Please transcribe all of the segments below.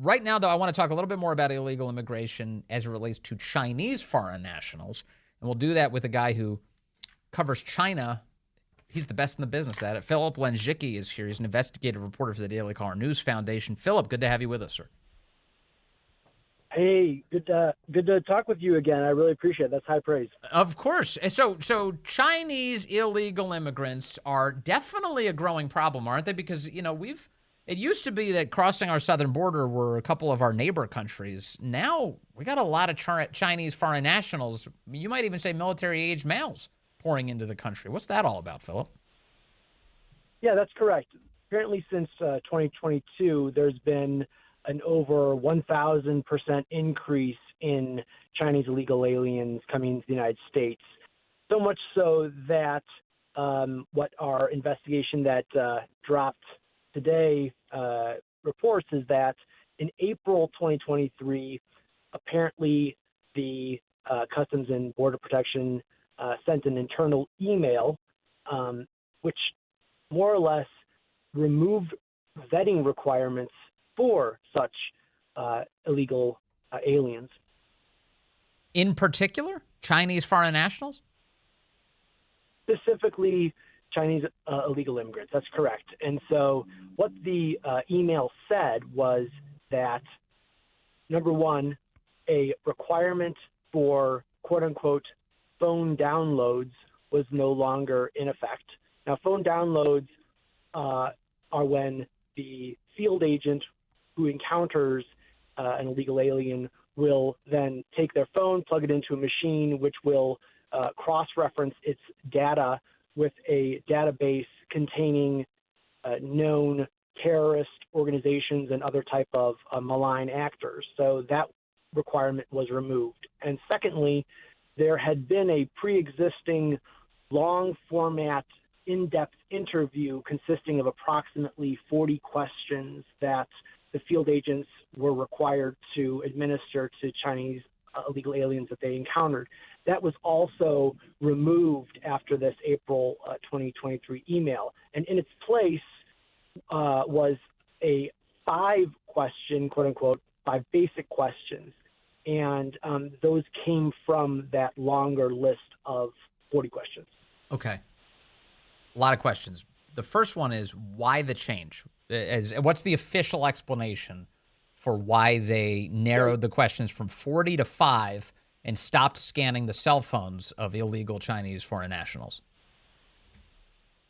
Right now, though, I want to talk a little bit more about illegal immigration as it relates to Chinese foreign nationals. And we'll do that with a guy who covers China. He's the best in the business at it. Philip Lenczycki is here. He's an investigative reporter for the Daily Caller News Foundation. Philip, good to have you with us, sir. Hey, good to talk with you again. I really appreciate it. That's high praise. Of course. So Chinese illegal immigrants are definitely a growing problem, aren't they? Because, it used to be that crossing our southern border were a couple of our neighbor countries. Now we got a lot of Chinese foreign nationals. You might even say military-age males pouring into the country. What's that all about, Philip? Yeah, that's correct. Apparently since 2022, there's been an over 1,000% increase in Chinese illegal aliens coming into the United States. So much so that what our investigation that dropped today reports is that in April 2023, apparently the Customs and Border Protection sent an internal email which more or less removed vetting requirements for such illegal aliens. In particular, Chinese foreign nationals? Specifically, Chinese illegal immigrants. That's correct. And so what the email said was that, number one, a requirement for quote-unquote phone downloads was no longer in effect. Now, phone downloads are when the field agent who encounters an illegal alien will then take their phone, plug it into a machine, which will cross-reference its data with a database containing known terrorist organizations and other type of malign actors. So that requirement was removed. And secondly, there had been a pre-existing long-format in-depth interview consisting of approximately 40 questions that the field agents were required to administer to Chinese illegal aliens that they encountered. That was also removed after this April 2023 email. And in its place was a 5-question, quote-unquote, 5 basic questions. And those came from that longer list of 40 questions. Okay. A lot of questions. The first one is, why the change? What's the official explanation for why they narrowed the questions from 40 to 5 and stopped scanning the cell phones of illegal Chinese foreign nationals?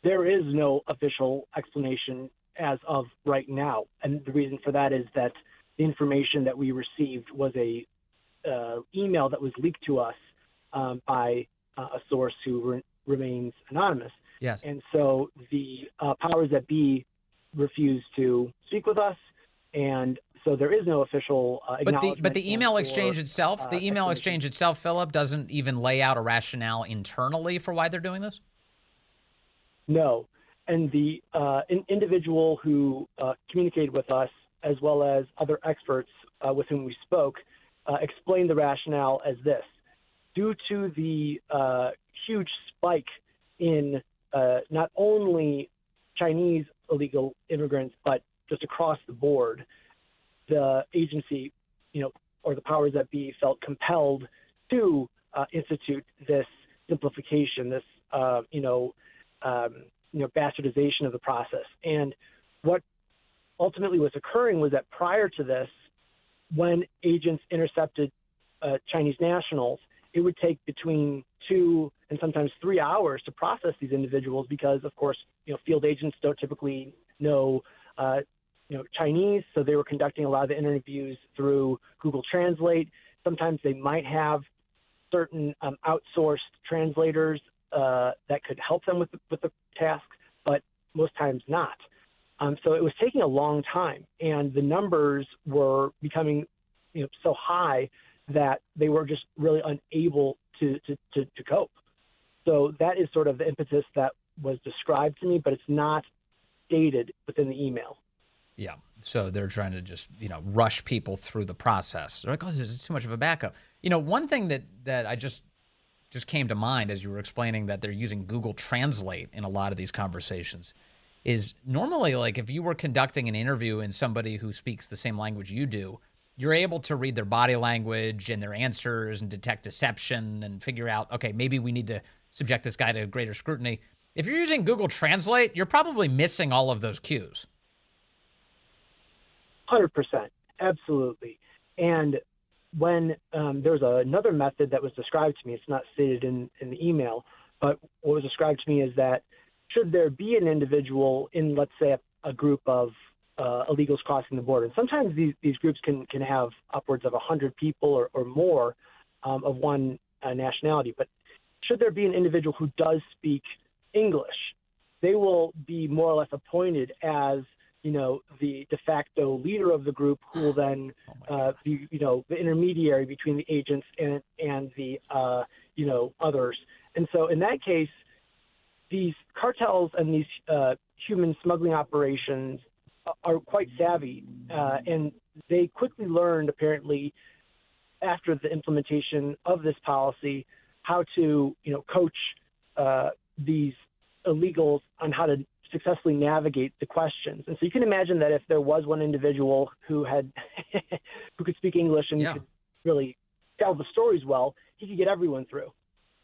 There is no official explanation as of right now. And the reason for that is that the information that we received was a email that was leaked to us by a source who remains anonymous. Yes. And so the powers that be refused to speak with us, and so there is no official acknowledgement. But the email exchange itself, Philip, doesn't even lay out a rationale internally for why they're doing this? No. And the individual who communicated with us, as well as other experts with whom we spoke, explained the rationale as this. Due to the huge spike in not only Chinese illegal immigrants, but just across the board, the agency, or the powers that be felt compelled to institute this simplification, this, bastardization of the process. And what ultimately was occurring was that prior to this, when agents intercepted Chinese nationals, it would take between 2 and sometimes 3 hours to process these individuals because, of course, field agents don't typically know, Chinese, so they were conducting a lot of the interviews through Google Translate. Sometimes they might have certain outsourced translators that could help them with the task, but most times not. So it was taking a long time, and the numbers were becoming, so high that they were just really unable to cope. So that is sort of the impetus that was described to me, but it's not stated within the email. Yeah. So they're trying to just, rush people through the process. They're like, oh, this is too much of a backup. One thing that I just came to mind as you were explaining that they're using Google Translate in a lot of these conversations is normally like if you were conducting an interview and somebody who speaks the same language you do, you're able to read their body language and their answers and detect deception and figure out, okay, maybe we need to subject this guy to greater scrutiny. If you're using Google Translate, you're probably missing all of those cues. 100%. Absolutely. And when there's another method that was described to me, it's not stated in the email, but what was described to me is that should there be an individual in, let's say, a group of illegals crossing the border, and sometimes these groups can have upwards of 100 people or more of one nationality, but should there be an individual who does speak English, they will be more or less appointed as the de facto leader of the group, who will then be, the intermediary between the agents and the, others. And so in that case, these cartels and these human smuggling operations are quite savvy, and they quickly learned, apparently, after the implementation of this policy, how to, coach these illegals on how to successfully navigate the questions. And so you can imagine that if there was one individual who could speak English and could really tell the stories well, he could get everyone through.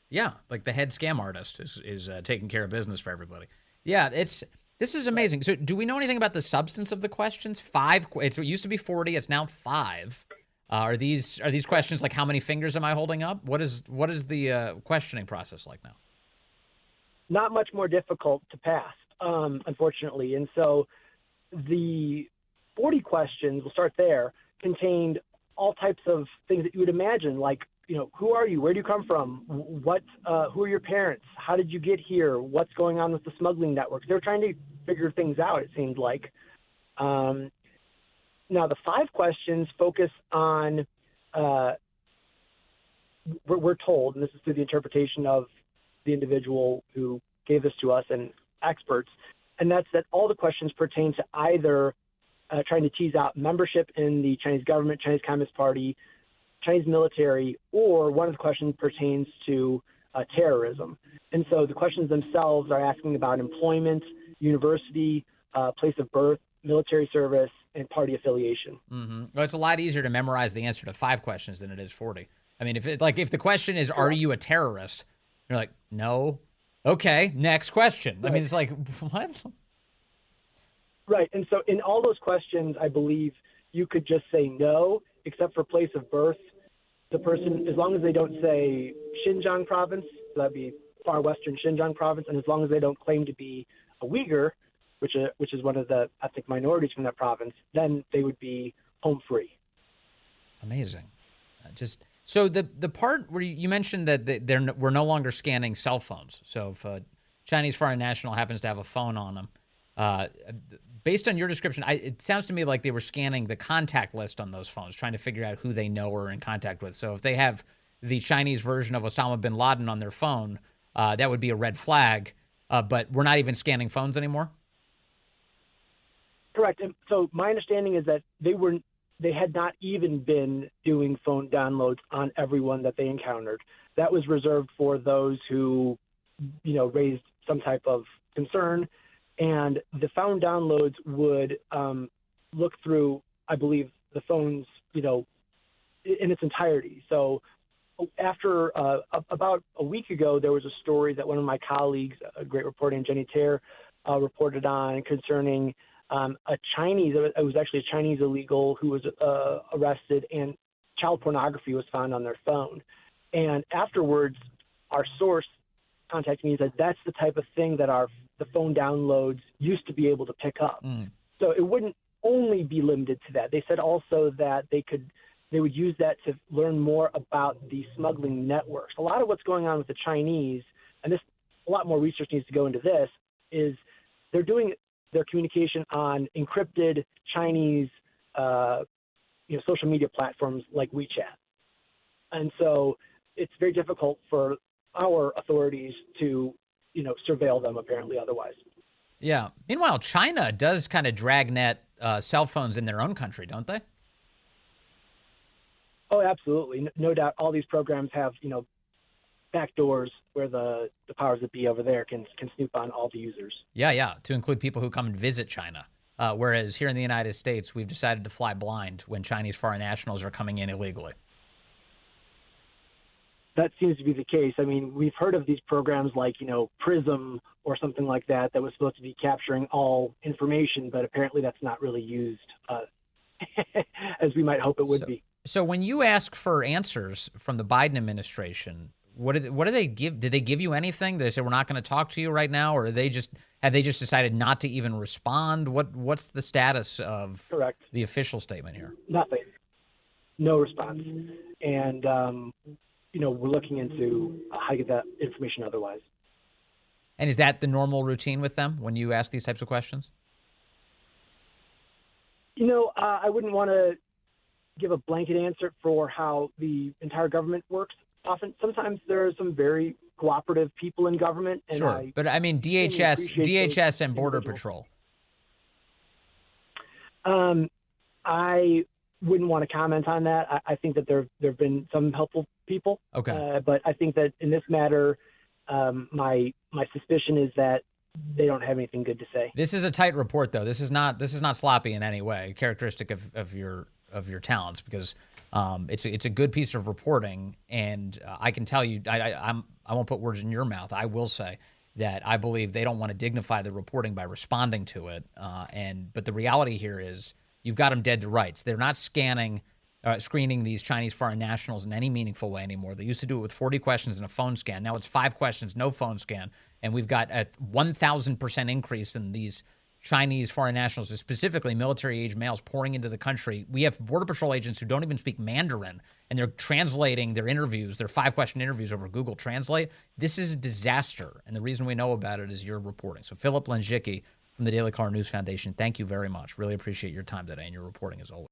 Yeah, like the head scam artist is taking care of business for everybody. Yeah, this is amazing. So do we know anything about the substance of the questions? It used to be 40, it's now 5. Are these questions like how many fingers am I holding up? What is the questioning process like now? Not much more difficult to pass, unfortunately. And so the 40 questions, we'll start there, contained all types of things that you would imagine, like, who are you? Where do you come from? Who are your parents? How did you get here? What's going on with the smuggling networks? They're trying to figure things out, it seemed like. Now, the 5 questions focus on, we're told, and this is through the interpretation of the individual who gave this to us and experts, and that's that all the questions pertain to either trying to tease out membership in the Chinese government, Chinese Communist Party, Chinese military, or one of the questions pertains to terrorism. And so the questions themselves are asking about employment, university, place of birth, military service, and party affiliation. Mm-hmm. Well, it's a lot easier to memorize the answer to 5 questions than it is 40. I mean, if the question is, are you a terrorist? You're like, no. Okay, next question. Right. I mean, it's like, what? Right. And so in all those questions, I believe you could just say no, except for place of birth. The person, as long as they don't say Xinjiang province, so that'd be far western Xinjiang province, and as long as they don't claim to be a Uyghur, which is one of the ethnic minorities from that province, then they would be home free. Amazing. So the part where you mentioned that we're no longer scanning cell phones. So if a Chinese foreign national happens to have a phone on them, based on your description, it sounds to me like they were scanning the contact list on those phones, trying to figure out who they know or are in contact with. So if they have the Chinese version of Osama bin Laden on their phone, that would be a red flag. But we're not even scanning phones anymore? Correct. And so my understanding is that they had not even been doing phone downloads on everyone that they encountered. That was reserved for those who, raised some type of concern. And the phone downloads would look through, I believe, the phones, in its entirety. So after about a week ago, there was a story that one of my colleagues, a great reporter, Jenny Terr, reported on concerning a Chinese, it was actually a Chinese illegal who was arrested, and child pornography was found on their phone. And afterwards, our source contacted me and said, that's the type of thing that the phone downloads used to be able to pick up. So it wouldn't only be limited to that. They said also that they would use that to learn more about the smuggling networks. A lot of what's going on with the Chinese, and a lot more research needs to go into this, is they're doing their communication on encrypted Chinese, social media platforms like WeChat. And so it's very difficult for our authorities to, surveil them apparently otherwise. Yeah. Meanwhile, China does kind of dragnet cell phones in their own country, don't they? Oh, absolutely. No doubt. All these programs have, back doors where the powers that be over there can snoop on all the users. Yeah, to include people who come and visit China. Whereas here in the United States, we've decided to fly blind when Chinese foreign nationals are coming in illegally. That seems to be the case. I mean, we've heard of these programs like, PRISM or something like that was supposed to be capturing all information, but apparently that's not really used as we might hope it would be. So when you ask for answers from the Biden administration, what do they give? Did they give you anything? Did they say we're not going to talk to you right now, or have they just decided not to even respond? What's the status of Correct. the official statement here? Nothing. No response. And we're looking into how to get that information otherwise. And is that the normal routine with them when you ask these types of questions? I wouldn't want to give a blanket answer for how the entire government works. Sometimes there are some very cooperative people in government. And sure, but I mean DHS and Border Patrol. I wouldn't want to comment on that. I think that there have been some helpful people. Okay. But I think that in this matter, my suspicion is that they don't have anything good to say. This is a tight report, though. This is not sloppy in any way, characteristic of your talents, because it's a good piece of reporting, and I can tell you, I won't put words in your mouth. I will say that I believe they don't want to dignify the reporting by responding to it, but the reality here is you've got them dead to rights. They're not screening these Chinese foreign nationals in any meaningful way anymore. They used to do it with 40 questions and a phone scan. Now it's 5 questions, no phone scan, and we've got a 1,000% increase in these Chinese foreign nationals, specifically military-age males, pouring into the country. We have Border Patrol agents who don't even speak Mandarin, and they're translating their interviews, their 5-question interviews over Google Translate. This is a disaster, and the reason we know about it is your reporting. So Philip Lenczycki from the Daily Caller News Foundation, thank you very much. Really appreciate your time today and your reporting as always.